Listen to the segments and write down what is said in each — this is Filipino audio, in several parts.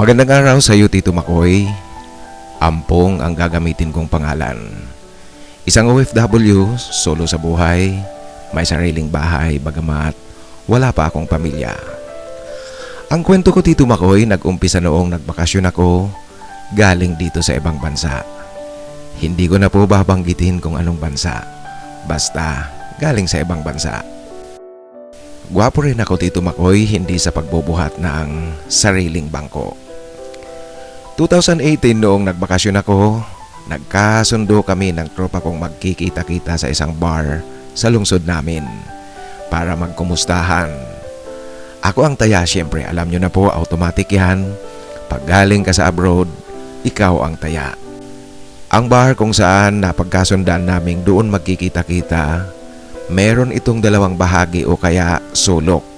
Magandang araw sa iyo, Tito Makoy. Ampong ang gagamitin kong pangalan. Isang OFW, solo sa buhay, may sariling bahay bagamat wala pa akong pamilya. Ang kwento ko, Tito Makoy, nag-umpisa noong nagbakasyon ako galing dito sa ibang bansa. Hindi ko na po babanggitin kung anong bansa, basta galing sa ibang bansa. Gwapo rin ako, Tito Makoy, hindi sa pagbubuhat ng sariling bangko. 2018 noong nagbakasyon ako, nagkasundo kami ng tropa kong magkikita-kita sa isang bar sa lungsod namin para magkumustahan. Ako ang taya, syempre, alam nyo na po, automatic yan. Pag galing ka sa abroad, ikaw ang taya. Ang bar kung saan napagkasundan naming doon magkikita-kita, meron itong dalawang bahagi o kaya sulok.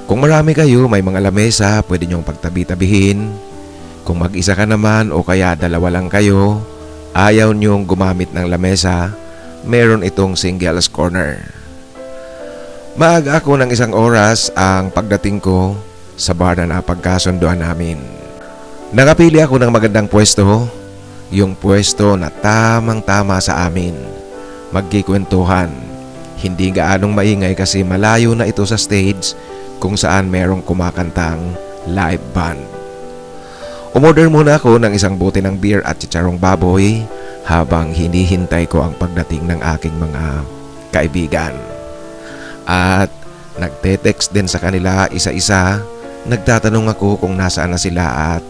Kung marami kayo, may mga lamesa, pwede nyong pagtabi-tabihin. Kung mag-isa ka naman o kaya dalawa lang kayo, ayaw nyong gumamit ng lamesa, meron itong singles corner. Maaga ako ng 1 oras ang pagdating ko sa bar na napagkasunduan namin. Nakapili ako ng magandang pwesto, yung pwesto na tamang-tama sa amin. Magkikwentuhan. Hindi gaanong maingay kasi malayo na ito sa stage kung saan merong kumakantang live band. Umorder muna ako ng 1 bote ng beer at chicharong baboy habang hinihintay ko ang pagdating ng aking mga kaibigan. At nagte-text din sa kanila isa-isa, nagtatanong ako kung nasaan na sila at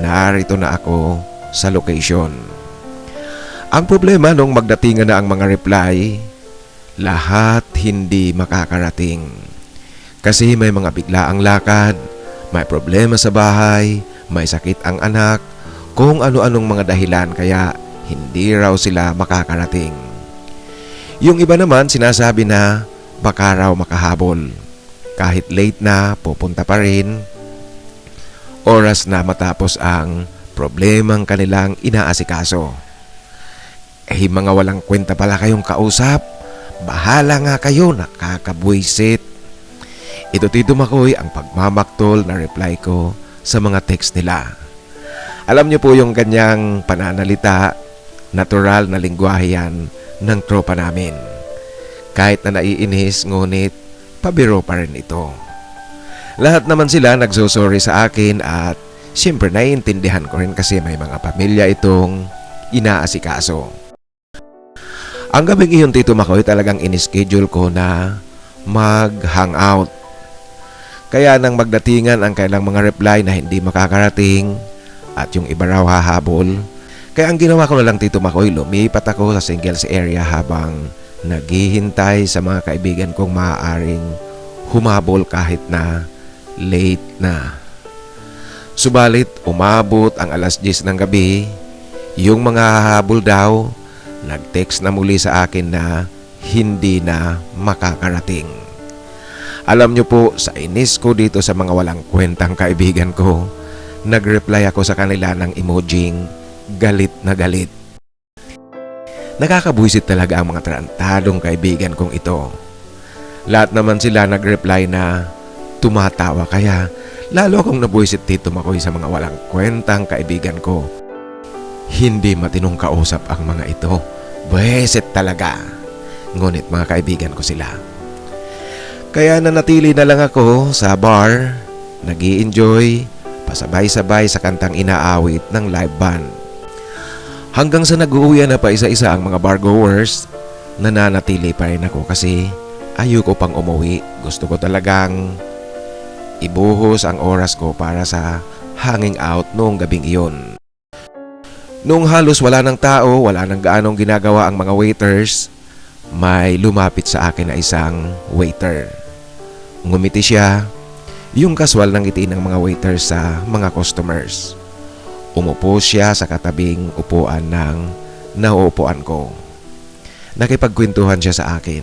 narito na ako sa location. Ang problema nung magdatingan na ang mga reply, lahat hindi makakarating. Kasi may mga biglaang lakad, may problema sa bahay, may sakit ang anak, kung ano-anong mga dahilan kaya hindi raw sila makakarating. Yung iba naman sinasabi na baka raw makahabol. Kahit late na, pupunta pa rin. Oras na matapos ang problemang kanilang inaasikaso. Mga walang kwenta pala kayong kausap. Bahala nga kayo, nakakabwisit. Ito, Tito Makoy, ang pagmamaktol na reply ko sa mga text nila. Alam niyo po yung ganyang pananalita, natural na lingwahe yan ng tropa namin. Kahit na naiinis, ngunit pabiro pa rin ito. Lahat naman sila nagsosorry sa akin at siyempre naiintindihan ko rin kasi may mga pamilya itong inaasikaso. Ang gabing iyon, Tito Makoy, talagang in-schedule ko na mag-hangout. Kaya nang magdatingan ang kailang mga reply na hindi makakarating at yung iba raw hahabol, kaya ang ginawa ko na lang, Tito Makoy, lumipat ako sa singles area habang naghihintay sa mga kaibigan kong maaaring humabol kahit na late na. Subalit umabot ang 10:00 ng gabi, yung mga hahabol daw nag-text na muli sa akin na hindi na makakarating. Alam nyo po, sa inis ko dito sa mga walang kwentang kaibigan ko, nag-reply ako sa kanila ng emojing galit na galit. Nakakabwisit talaga ang mga tarantadong kaibigan kong ito. Lahat naman sila nag-reply na tumatawa, kaya lalo akong nabwisit, Tito Makoy, sa mga walang kwentang kaibigan ko. Hindi matinong kausap ang mga ito. Bweset talaga. Ngunit mga kaibigan ko sila. Kaya nanatili na lang ako sa bar, nag-i-enjoy, pasabay-sabay sa kantang inaawit ng live band. Hanggang sa nag-uuwian na pa isa-isa ang mga bargoers, nananatili pa rin ako kasi ayoko pang umuwi. Gusto ko talagang ibuhos ang oras ko para sa hanging out noong gabing iyon. Noong halos wala ng tao, wala nang gaanong ginagawa ang mga waiters, may lumapit sa akin na isang waiter. Ngumiti siya, yung kaswal ng ngiti ng mga waiters sa mga customers. Umupo siya sa katabing upuan ng nauupuan ko. Nakipagkwentuhan siya sa akin.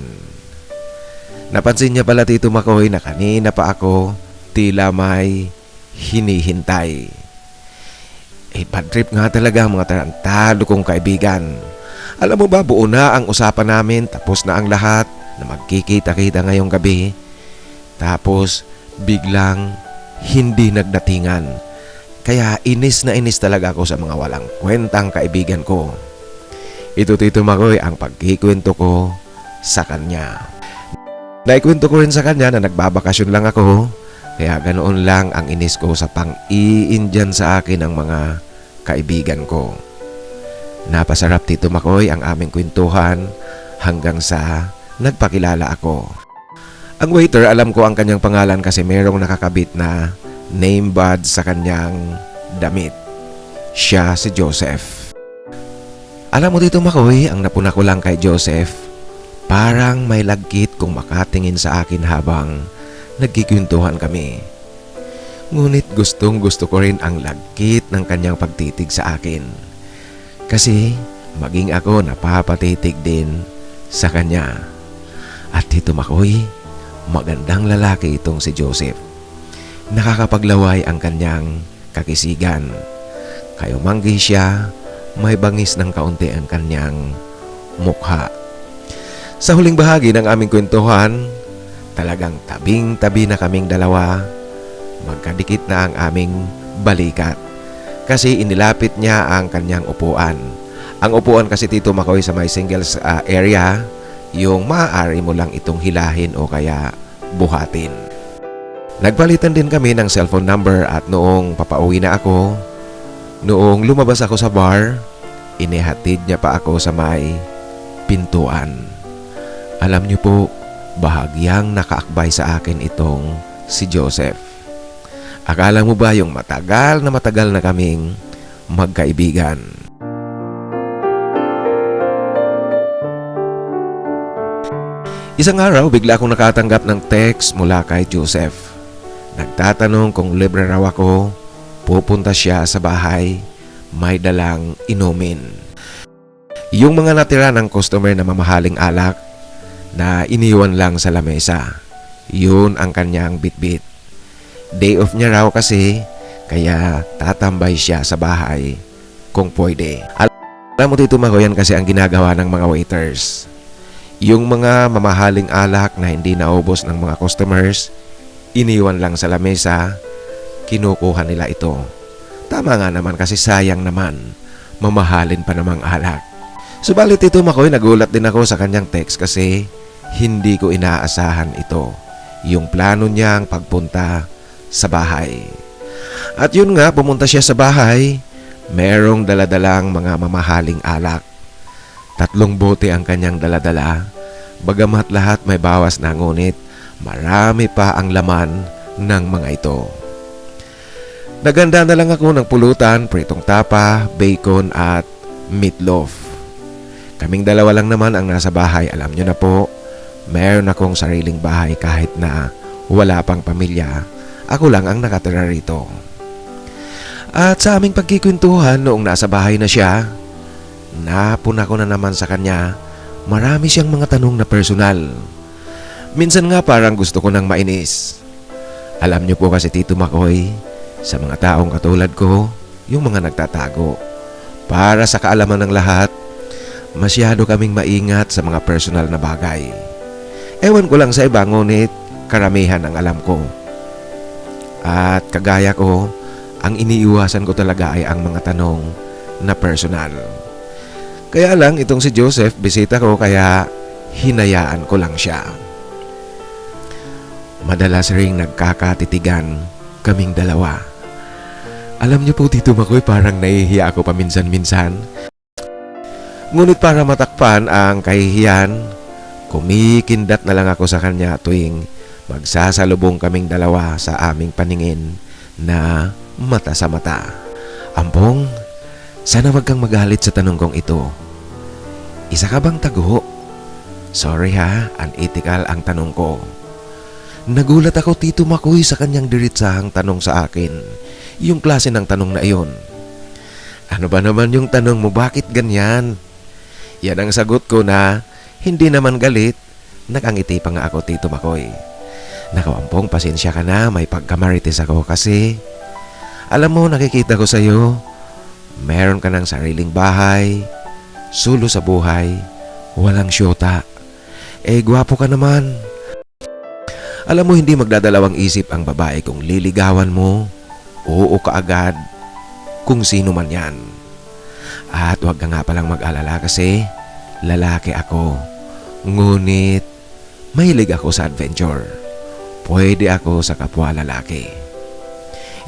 Napansin niya pala, Tito Makoy, na kanina pa ako tila may hinihintay. Bad trip nga talaga ang mga tarantado kong kaibigan. Alam mo ba, buo na ang usapan namin, tapos na ang lahat, na magkikita-kita ngayong gabi. Tapos biglang hindi nagdatingan. Kaya inis na inis talaga ako sa mga walang kwentang kaibigan ko. Ito Tito Makoy ang pagkikwento ko sa kanya. Naikwento ko rin sa kanya na nagbabakasyon lang ako, kaya ganoon lang ang inis ko sa pang-iindyan sa akin ng mga kaibigan ko. Napasarap Tito Makoy ang aming kwentuhan hanggang sa nagpakilala ako. Ang waiter, alam ko ang kanyang pangalan kasi merong nakakabit na name badge sa kanyang damit. Siya si Joseph. Alam mo Tito Makoy, ang napuna ko lang kay Joseph, parang may lagkit kung makatingin sa akin habang nagkikwentuhan kami. Ngunit gustong gusto ko rin ang lagkit ng kanyang pagtitig sa akin. Kasi maging ako napapatitig din sa kanya. At Tito Makoy, magandang lalaki itong si Joseph. Nakakapaglaway ang kanyang kakisigan. Kayo manggi siya, may bangis ng kaunti ang kanyang mukha. Sa huling bahagi ng aming kwentuhan, talagang tabing-tabi na kaming dalawa. Magkadikit na ang aming balikat. Kasi inilapit niya ang kanyang upuan. Ang upuan kasi Tito Makoy sa may singles area, yung maaari mo lang itong hilahin o kaya buhatin. Nagpalitan din kami ng cellphone number at noong papauwi na ako, noong lumabas ako sa bar, inihatid niya pa ako sa may pintuan. Alam niyo po, bahagyang nakaakbay sa akin itong si Joseph. Akala mo ba yung matagal na kaming magkaibigan? Isang araw, bigla akong nakatanggap ng text mula kay Joseph. Nagtatanong kung libre raw ako, pupunta siya sa bahay, may dalang inumin. Yung mga natira ng customer na mamahaling alak na iniwan lang sa lamesa, yun ang kanyang bitbit. Day off niya raw kasi, kaya tatambay siya sa bahay kung pwede. Alam mo Tito Makoy, yan kasi ang ginagawa ng mga waiters. Yung mga mamahaling alak na hindi naubos ng mga customers, iniwan lang sa lamesa, kinukuha nila ito. Tama nga naman kasi sayang naman, mamahalin pa namang alak. Subalit Tito Makoy, nagulat din ako sa kanyang text kasi hindi ko inaasahan ito. Yung plano niyang pagpunta sa bahay. At yun nga, pumunta siya sa bahay, merong daladalang mga mamahaling alak. 3 bote ang kanyang daladala, bagamat lahat may bawas na, ngunit marami pa ang laman ng mga ito. Naganda na lang ako ng pulutan, pritong tapa, bacon at meatloaf. Kaming dalawa lang naman ang nasa bahay. Alam nyo na po, meron akong sariling bahay kahit na wala pang pamilya. Ako lang ang nakatira rito. At sa aming pagkikwentuhan noong nasa bahay na siya, napuna ko na naman sa kanya. Marami siyang mga tanong na personal. Minsan nga parang gusto ko nang mainis. Alam niyo po kasi Tito Makoy, sa mga taong katulad ko, yung mga nagtatago. Para sa kaalaman ng lahat, masyado kaming maingat sa mga personal na bagay. Ewan ko lang sa iba, ngunit karamihan ang alam ko. At kagaya ko, ang iniiwasan ko talaga ay ang mga tanong na personal. Kaya lang itong si Joseph, bisita ko kaya hinayaan ko lang siya. Madalas ring nagkakatitigan kaming dalawa. Alam niyo po Tito Makoy, parang nahihiya ako paminsan-minsan. Ngunit para matakpan ang kahihiyan, kumikindat na lang ako sa kanya tuwing magsasalubong kaming dalawa sa aming paningin na mata sa mata. Ampong, sana wag kang magalit sa tanong kong ito. Isa ka bang tago? Sorry ha, unethical ang tanong ko. Nagulat ako Tito Makoy sa kanyang diritsahang tanong sa akin. Yung klase ng tanong na iyon. Ano ba naman yung tanong mo, bakit ganyan? Yan ang sagot ko na hindi naman galit. Nakangiti pa nga ako Tito Makoy. Nakawampong, pasensya ka na, may pagkamarites ako kasi alam mo, nakikita ko sa'yo, meron ka ng sariling bahay, sulo sa buhay, walang syota. Gwapo ka naman. Alam mo, hindi magdadalawang isip ang babae kung liligawan mo, oo kaagad kung sino man yan. At huwag ka nga palang mag-alala kasi lalaki ako. Ngunit mahilig ako sa adventure. Pwede ako sa kapwa lalaki.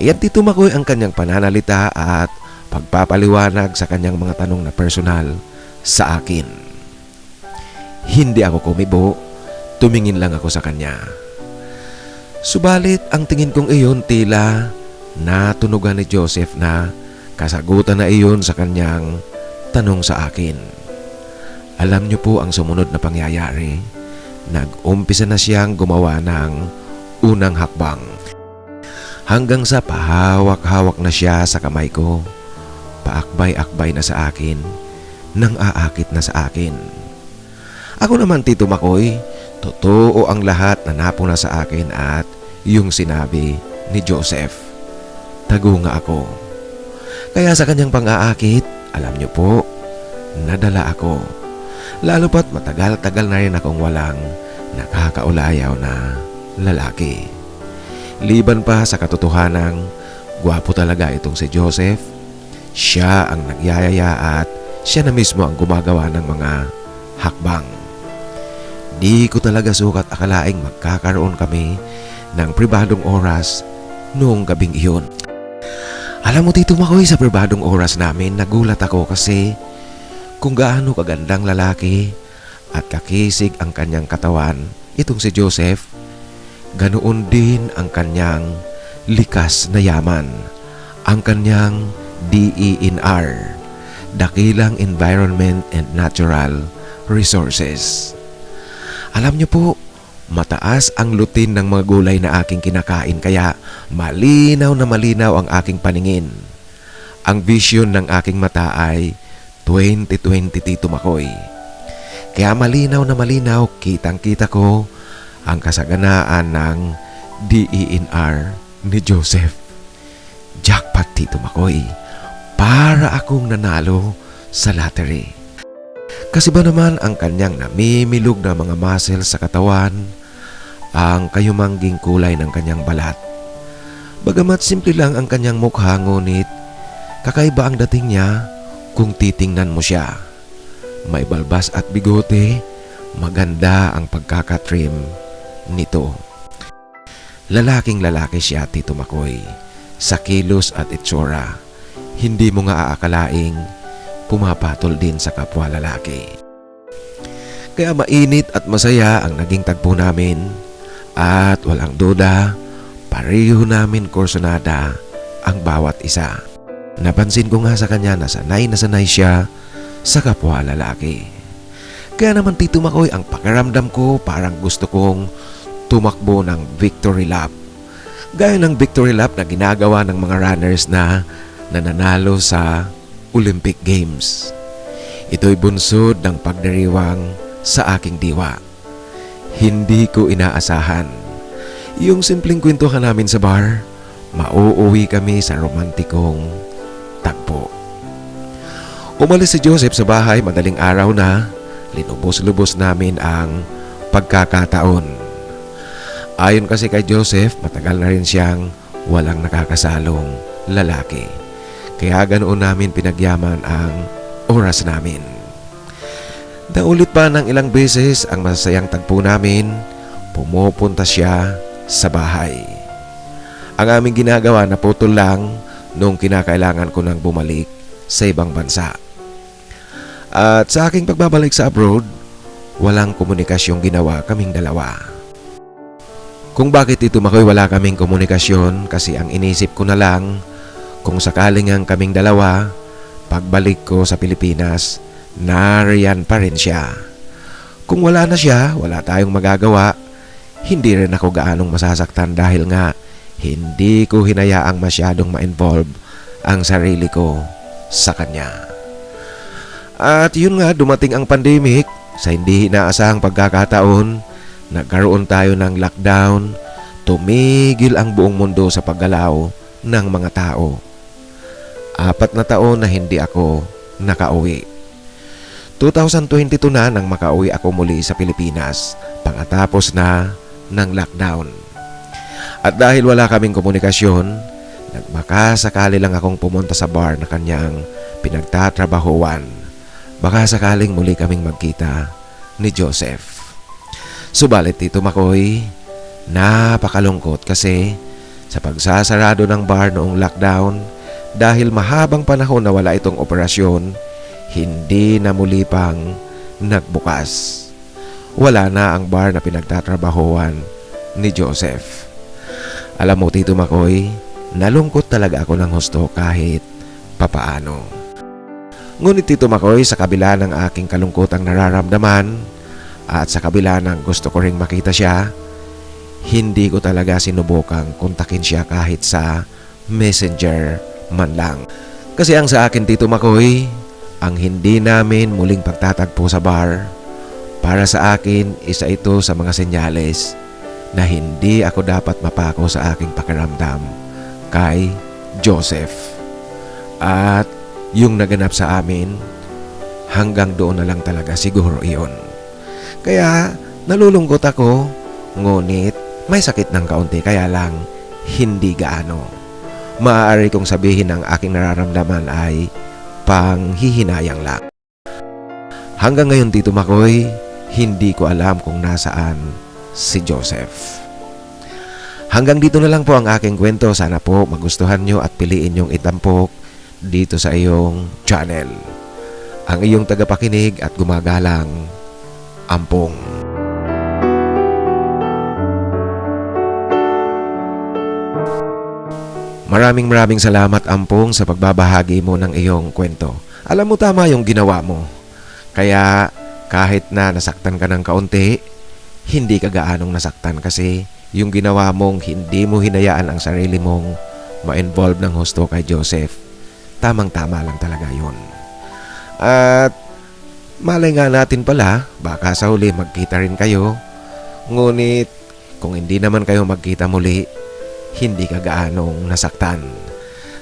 Iyan Tito Makoy ang kanyang pananalita at pagpapaliwanag sa kanyang mga tanong na personal sa akin. Hindi ako kumibo, tumingin lang ako sa kanya. Subalit ang tingin kong iyon tila natunugan ni Joseph na kasagutan na iyon sa kanyang tanong sa akin. Alam niyo po ang sumunod na pangyayari. Nag-umpisa na siyang gumawa ng unang hakbang. Hanggang sa pahawak-hawak na siya sa kamay ko. Paakbay-akbay na sa akin, nang aakit na sa akin. Ako naman Tito Makoy, totoo ang lahat na napuna sa akin at yung sinabi ni Joseph. Tagunga ako. Kaya sa kanyang pang-aakit, alam niyo po, nadala ako. Lalo pat matagal-tagal na rin akong walang nakakaulayaw na lalaki. Liban pa sa katotohanang gwapo talaga itong si Joseph, siya ang nagyayaya at siya na mismo ang gumagawa ng mga hakbang. Di ko talaga sukat akalaing magkakaroon kami ng pribadong oras noong gabing iyon. Alam mo Tito Makoy, sa pribadong oras namin nagulat ako kasi kung gaano kagandang lalaki at kakisig ang kanyang katawan, itong si Joseph, ganoon din ang kanyang likas na yaman, ang kanyang DENR, Dakilang Environment and Natural Resources. Alam niyo po, mataas ang lutin ng mga gulay na aking kinakain kaya malinaw na malinaw ang aking paningin. Ang vision ng aking mata ay 20/20 Tito Makoy. Kaya malinaw na malinaw, kitang-kita ko ang kasaganaan ng DENR ni Joseph. Jackpot Tito Makoy, para akong nanalo sa lottery. Kasi ba naman ang kanyang namimilog na mga muscle sa katawan, ang kayumangging kulay ng kanyang balat. Bagamat simple lang ang kanyang mukha, ngunit kakaiba ang dating niya kung titingnan mo siya. May balbas at bigote, maganda ang pagkakatrim nito. Lalaking lalaki siya Tito Makoy, sa kilos at itsura. Hindi mo nga aakalaing pumapatol din sa kapwa lalaki. Kaya mainit at masaya ang naging tagpo namin at walang duda, pareho namin kursunada ang bawat isa. Napansin ko nga sa kanya na sanay siya sa kapwa lalaki. Kaya naman Tito Makoy, ang pakiramdam ko parang gusto kong tumakbo ng victory lap. Gaya ng victory lap na ginagawa ng mga runners na nananalo sa Olympic Games. Ito'y bunsod ng pagdiriwang sa aking diwa. Hindi ko inaasahan. Yung simpleng kwentuhan namin sa bar, mauuwi kami sa romantikong tagpo. Umalis si Joseph sa bahay madaling araw na, linubos-lubos namin ang pagkakataon. Ayon kasi kay Joseph, matagal na rin siyang walang nakakasalong lalaki. Kaya ganoon namin pinagyaman ang oras namin. Naulit pa ng ilang beses ang masasayang tagpo namin, pumupunta siya sa bahay. Ang aming ginagawa na putol lang noong kinakailangan ko nang bumalik sa ibang bansa. At sa aking pagbabalik sa abroad, walang komunikasyong ginawa kaming dalawa. Kung bakit Tito Makoy wala kaming komunikasyon, kasi ang inisip ko na lang, kung sakaling ang kaming dalawa, pagbalik ko sa Pilipinas, nariyan pa rin siya. Kung wala na siya, wala tayong magagawa. Hindi rin ako gaanong masasaktan dahil nga hindi ko hinayaang masyadong ma-involve ang sarili ko sa kanya. At yun nga, dumating ang pandemic. Sa hindi inaasahang pagkakataon, nagkaroon tayo ng lockdown. Tumigil ang buong mundo sa paggalaw ng mga tao. 4 na taon na hindi ako nakauwi. 2022 na nang makauwi ako muli sa Pilipinas, pangatapos na ng lockdown. At dahil wala kaming komunikasyon, nagmakasakali lang akong pumunta sa bar na kanyang pinagtatrabahuan. Baka sakaling muli kaming magkita ni Joseph. Subalit Tito Makoy, napakalungkot kasi sa pagsasarado ng bar noong lockdown, dahil mahabang panahon na wala itong operasyon, hindi na muli pang nagbukas. Wala na ang bar na pinagtatrabahuan ni Joseph. Alam mo Tito Makoy, nalungkot talaga ako ng husto kahit papaano. Ngunit Tito Makoy, sa kabila ng aking kalungkotang nararamdaman at sa kabila ng gusto ko ring makita siya, hindi ko talaga sinubukang kontakin siya kahit sa messenger man lang. Kasi ang sa akin Tito Makoy, ang hindi namin muling pagtatagpo sa bar, para sa akin isa ito sa mga senyales na hindi ako dapat mapako sa aking pakiramdam kay Joseph. At yung naganap sa amin, hanggang doon na lang talaga siguro iyon. Kaya nalulungkot ako, ngunit may sakit ng kaunti, kaya lang hindi gaano. Maaari kong sabihin ang aking nararamdaman ay panghihinayang lang. Hanggang ngayon Tito Makoy, hindi ko alam kung nasaan si Joseph. Hanggang dito na lang po ang aking kwento. Sana po magustuhan nyo at piliin nyong itampok dito sa iyong channel. Ang iyong tagapakinig at gumagalang, Ampong. Maraming salamat Ampong sa pagbabahagi mo ng iyong kwento. Alam mo tama yung ginawa mo. Kaya kahit na nasaktan ka ng kaunti, hindi ka gaanong nasaktan kasi yung ginawa mong hindi mo hinayaan ang sarili mong ma-involve ng husto kay Joseph. Tamang-tama lang talaga yun. At malay nga natin pala, baka sa huli magkita rin kayo. Ngunit kung hindi naman kayo magkita muli, hindi ka gaanong nasaktan.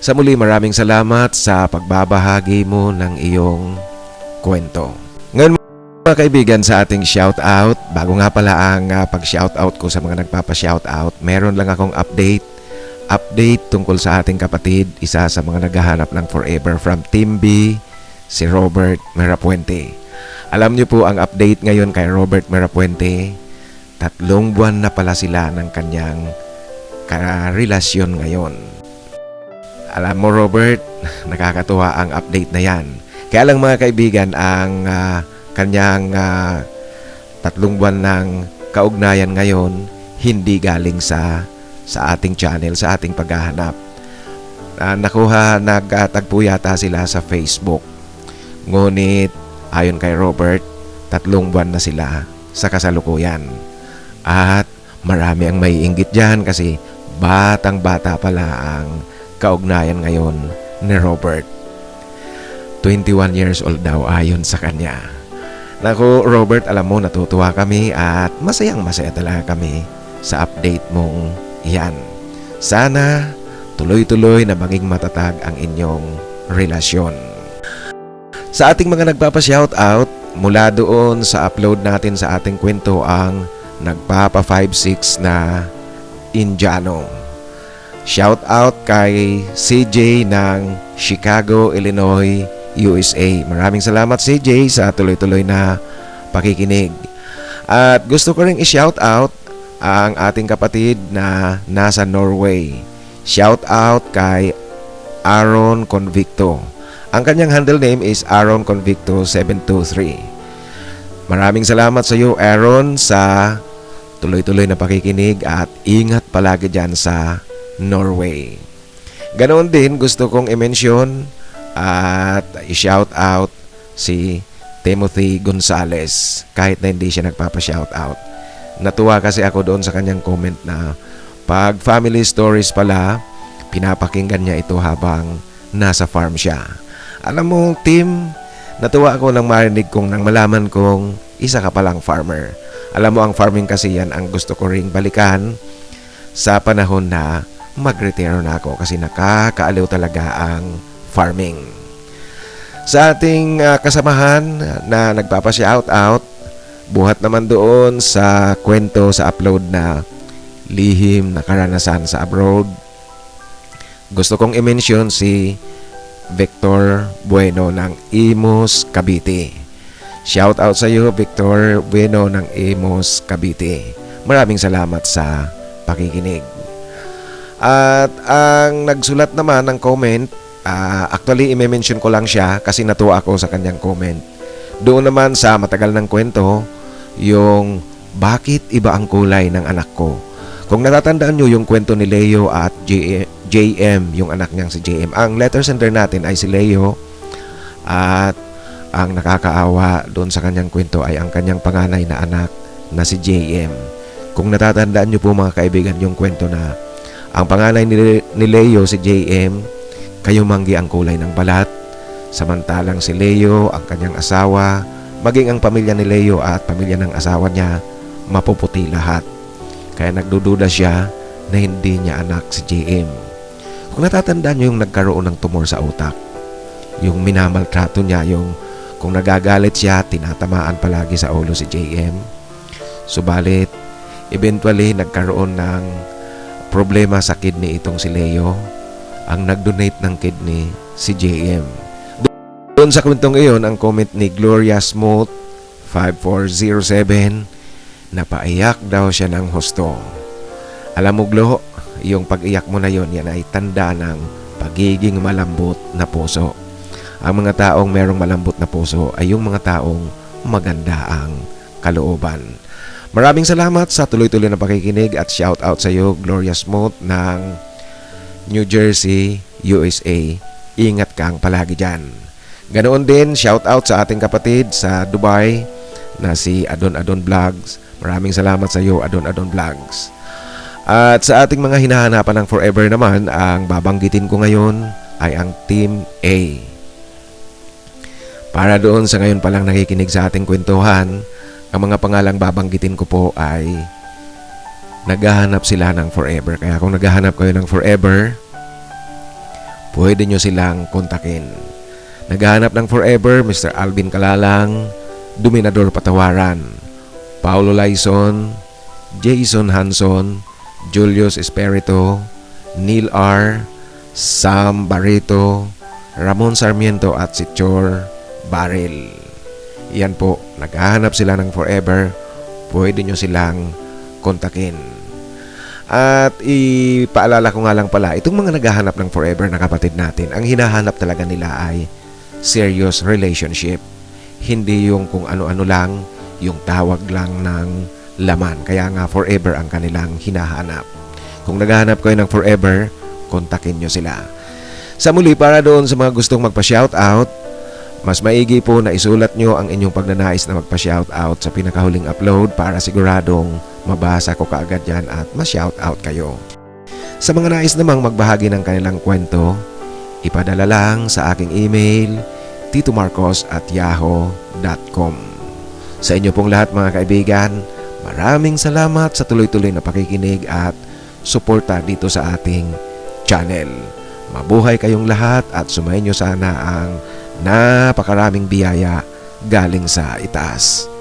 Sa muli, maraming salamat sa pagbabahagi mo ng iyong kwento. Ngayon mga kaibigan, sa ating shoutout, bago nga pala ang pag-shoutout ko sa mga nagpapa-shoutout, meron lang akong update tungkol sa ating kapatid, isa sa mga naghahanap ng forever from Team B, si Robert Merapuente. Alam niyo po ang update ngayon kay Robert Merapuente, 3 buwan na pala sila ng kanyang karelasyon ngayon. Alam mo Robert, nakakatuwa ang update na yan. Kaya lang mga kaibigan, ang kanyang 3 buwan ng kaugnayan ngayon hindi galing sa ating channel, sa ating paghahanap. Nagtagpo yata sila sa Facebook. Ngunit ayon kay Robert, 3 buwan na sila sa kasalukuyan. At marami ang maiinggit dyan kasi batang-bata pala ang kaugnayan ngayon ni Robert. 21 years old daw ayon sa kanya. Naku Robert, alam mo natutuwa kami at masayang-masaya talaga kami sa update mong iyan. Sana tuloy-tuloy na maging matatag ang inyong relasyon. Sa ating mga nagpapa-shoutout, mula doon sa upload natin sa ating kwento ang nagpapa-5-6 na Indiano. Shoutout kay CJ ng Chicago, Illinois, USA. Maraming salamat CJ sa tuloy-tuloy na pakikinig. At gusto ko ring i-shoutout ang ating kapatid na nasa Norway. Shoutout kay Aaron Convicto. Ang kanyang handle name is Aaron Convicto 723. Maraming salamat sa iyo Aaron sa tuloy-tuloy na pakikinig at ingat palagi dyan sa Norway. Ganoon din gusto kong i-mention at i-shout out si Timothy Gonzales kahit na hindi siya nagpapa-shout out. Natuwa kasi ako doon sa kanyang comment na pag family stories pala, pinapakinggan niya ito habang nasa farm siya. Alam mo, Tim, natuwa ako nang marinig kong nang malaman kong isa ka palang farmer. Alam mo, ang farming kasi yan ang gusto ko ring balikan sa panahon na mag-retiro na ako kasi nakakaaliw talaga ang farming. Sa ating kasamahan na nagpapa-shout out, Buhat naman doon sa kwento sa upload na lihim na karanasan sa abroad, gusto kong i-mention si Victor Bueno ng Imus, Cavite. Shout out sa iyo, Victor Bueno ng Imus, Cavite. Maraming salamat sa pakikinig. At ang nagsulat naman ng comment, actually i-mention ko lang siya kasi natuwa ako sa kanyang comment. Doon naman sa matagal ng kwento, yung bakit iba ang kulay ng anak ko. Kung natatandaan nyo yung kwento ni Leo at JM, yung anak niyang si JM. Ang letter sender natin ay si Leo at ang nakakaawa doon sa kanyang kwento ay ang kanyang panganay na anak na si JM. Kung natatandaan nyo po mga kaibigan yung kwento na ang panganay ni Leo si JM, kayo manggi ang kulay ng balat, samantalang si Leo, ang kanyang asawa, maging ang pamilya ni Leo at pamilya ng asawa niya, mapuputi lahat. Kaya nagdududa siya na hindi niya anak si JM. Kung natatandaan niyo yung nagkaroon ng tumor sa utak, yung minamaltrato niya, yung kung nagagalit siya, tinatamaan palagi sa ulo si JM. Subalit, eventually nagkaroon ng problema sa kidney itong si Leo. Ang nag-donate ng kidney si JM. Doon sa kwentong iyon, ang comment ni Gloria Smooth 5407, napaiyak daw siya ng husto. Alam mo, Glo, yung pag-iyak mo na yon, yan ay tanda ng pagiging malambot na puso. Ang mga taong merong malambot na puso ay yung mga taong maganda ang kalooban. Maraming salamat sa tuloy-tuloy na pakikinig at shout out sa iyo, Gloria Smooth ng New Jersey, USA. Ingat kang palagi dyan. Ganoon din, shout out sa ating kapatid sa Dubai na si Adon Adon Vlogs. Maraming salamat sa iyo, Adon Adon Vlogs. At sa ating mga hinahanapan ng forever naman, ang babanggitin ko ngayon ay ang Team A. Para doon sa ngayon palang nakikinig sa ating kwentuhan, ang mga pangalang babanggitin ko po ay naghahanap sila ng forever. Kaya kung naghahanap kayo ng forever, pwede nyo silang kontakin. Naghahanap ng forever, Mr. Alvin Kalalang, Dominador Patawaran, Paulo Laison, Jason Hanson, Julius Espirito, Neil R., Sam Barreto, Ramon Sarmiento at si Chor Barrel. Yan po, naghahanap sila ng forever, pwede nyo silang kontakin. At ipaalala ko nga lang pala, itong mga naghahanap ng forever na kapatid natin, ang hinahanap talaga nila ay serious relationship. Hindi yung kung ano-ano lang, yung tawag lang ng laman. Kaya nga forever ang kanilang hinahanap. Kung naghahanap kayo ng forever, kontakin nyo sila. Sa muli, para doon sa mga gustong magpa-shoutout, mas maigi po na isulat nyo ang inyong pagnanais na magpa-shoutout sa pinakahuling upload para siguradong mabasa ko kaagad yan at ma-shoutout kayo. Sa mga nais namang magbahagi ng kanilang kwento, ipadala lang sa aking email titomarcos@yahoo.com. Sa inyo pong lahat mga kaibigan, maraming salamat sa tuloy-tuloy na pakikinig at suporta dito sa ating channel. Mabuhay kayong lahat at sumayin nyo sana ang napakaraming biyaya galing sa itaas.